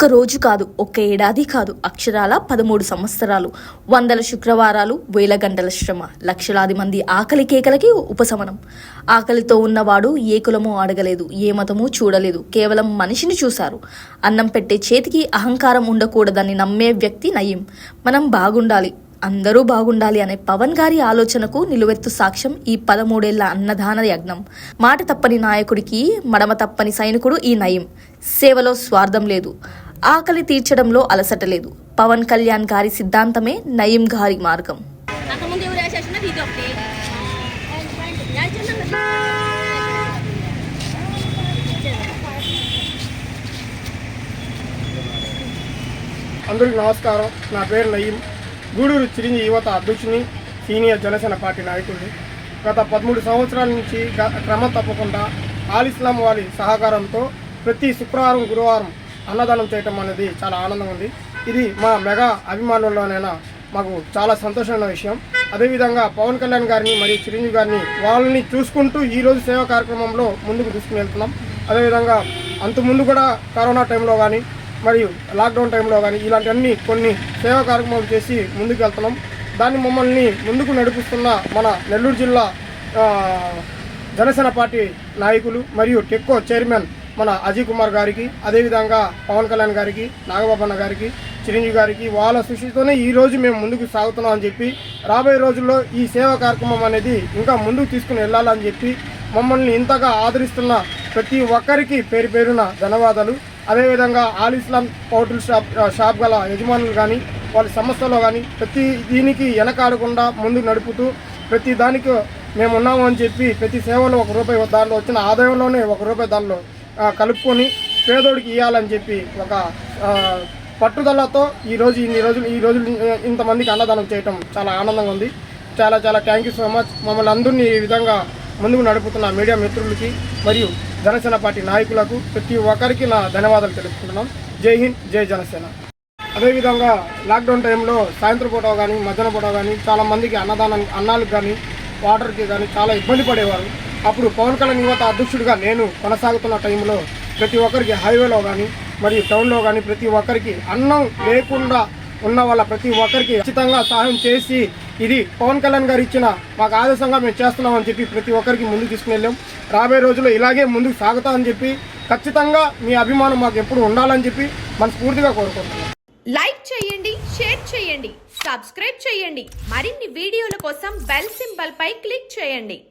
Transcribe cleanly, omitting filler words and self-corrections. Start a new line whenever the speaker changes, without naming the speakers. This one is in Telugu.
ఒక్క రోజు కాదు, ఒక్క ఏడాది కాదు, అక్షరాల 13 సంవత్సరాలు, వందల శుక్రవారాలు, వేల గంటల శ్రమ, లక్షలాది మంది ఆకలి కేకలకి ఉపశమనం. ఆకలితో ఉన్నవాడు ఏ కులమో అడగలేదు, ఏ మతమూ చూడలేదు, కేవలం మనిషిని చూశారు. అన్నం పెట్టే చేతికి అహంకారం ఉండకూడదని నమ్మే వ్యక్తి నయీం. మనం బాగుండాలి, అందరూ బాగుండాలి అనే పవన్ గారి ఆలోచనకు నిలువెత్తు సాక్ష్యం ఈ 13 ఏళ్ల అన్నదాన యజ్ఞం. మాట తప్పని నాయకుడికి మడమ తప్పని సైనికుడు ఈ నయీం. సేవలో స్వార్థం లేదు, ఆకలి తీర్చడంలో అలసట లేదు. పవన్ కళ్యాణ్ గారి సిద్ధాంతమే నయీం గారి మార్గం.
అందరికీ నమస్కారం. నా పేరు నయీం. గూడూరు చిరంజీవి యువత అధ్యక్షుని, సీనియర్ జనసేన పార్టీ నాయకుడిని. గత 13 సంవత్సరాల నుంచి క్రమం తప్పకుండా ఆల్ ఇస్లాం వారి సహకారంతో ప్రతి శుక్రవారం, గురువారం అన్నదానం చేయటం అనేది చాలా ఆనందంగా ఉంది. ఇది మా మెగా అభిమానుల్లోనైనా మాకు చాలా సంతోషమైన విషయం. అదేవిధంగా పవన్ కళ్యాణ్ గారిని మరియు చిరంజీవి గారిని వాళ్ళని చూసుకుంటూ ఈరోజు సేవా కార్యక్రమంలో ముందుకు తీసుకుని వెళ్తున్నాం. అదేవిధంగా అంతకుముందు కూడా కరోనా టైంలో కానీ మరియు లాక్డౌన్ టైంలో కానీ ఇలాంటివన్నీ కొన్ని సేవా కార్యక్రమాలు చేసి ముందుకు వెళ్తున్నాం. దాన్ని మమ్మల్ని ముందుకు నడిపిస్తున్న మన నెల్లూరు జిల్లా జనసేన పార్టీ నాయకులు మరియు టెక్కో చైర్మన్ మన అజయ్ కుమార్ గారికి, అదేవిధంగా పవన్ కళ్యాణ్ గారికి, నాగబాబన్న గారికి, చిరంజీవి గారికి వాళ్ళ సృష్టితోనే ఈరోజు మేము ముందుకు సాగుతున్నాం అని చెప్పి, రాబోయే రోజుల్లో ఈ సేవా కార్యక్రమం అనేది ఇంకా ముందుకు తీసుకుని వెళ్ళాలని చెప్పి మమ్మల్ని ఇంతగా ఆదరిస్తున్న ప్రతి ఒక్కరికి పేరు పేరున ధన్యవాదాలు. అదేవిధంగా ఆల్ ఇస్లాం పౌల్ట్రీ షాప్ గల యజమానులు కానీ వాళ్ళ సంస్థలో కానీ ప్రతి దీనికి వెనకాడకుండా ముందుకు నడుపుతూ ప్రతి దానికి మేము ఉన్నాము అని చెప్పి ప్రతి సేవలో ₹1 దానిలో వచ్చిన ఆదాయంలోనే ₹1 దానిలో కలుపుకొని పేదోడికి ఇవ్వాలని చెప్పి ఒక పట్టుదలతో ఈ రోజు ఇంతమందికి అన్నదానం చేయటం చాలా ఆనందంగా ఉంది. చాలా థ్యాంక్ యూ సో మచ్. మమ్మల్ని అందరినీ ఈ విధంగా ముందుకు నడుపుతున్న మీడియా మిత్రులకి మరియు జనసేన పార్టీ నాయకులకు ప్రతి ఒక్కరికి నా ధన్యవాదాలు తెలుపుకుంటున్నాం. జై హింద్, జై జనసేన. అదేవిధంగా లాక్డౌన్ టైంలో సాయంత్రం పూట కానీ మధ్యాహ్నం పూట కానీ చాలామందికి అన్నాలకు కానీ వాటర్కి కానీ చాలా ఇబ్బంది పడేవారు. అప్పుడు పవన్ కళ్యాణ్ యువత అధ్యక్షుడిగా నేను కొనసాగుతున్న టైంలో ప్రతి ఒక్కరికి హైవేలో కానీ మరియు టౌన్లో కానీ ప్రతి ఒక్కరికి అన్నం లేకుండా ఉన్న వాళ్ళ ప్రతి ఒక్కరికి ఖచ్చితంగా సహాయం చేసి ఇది పవన్ కళ్యాణ్ గారు ఇచ్చిన మాకు ఆదేశంగా మేము చేస్తున్నామని చెప్పి ప్రతి ఒక్కరికి ముందుకు తీసుకుని వెళ్ళాం. రాబోయే రోజుల్లో ఇలాగే ముందుకు సాగుతామని చెప్పి ఖచ్చితంగా మీ అభిమానం మాకు ఎప్పుడు ఉండాలని చెప్పి మనస్ఫూర్తిగా కోరుకుంటున్నాం.
లైక్ చేయండి, షేర్ చేయండి, సబ్స్క్రైబ్ చేయండి. మరిన్ని వీడియోల కోసం బెల్ సింబల్ పై క్లిక్ చేయండి.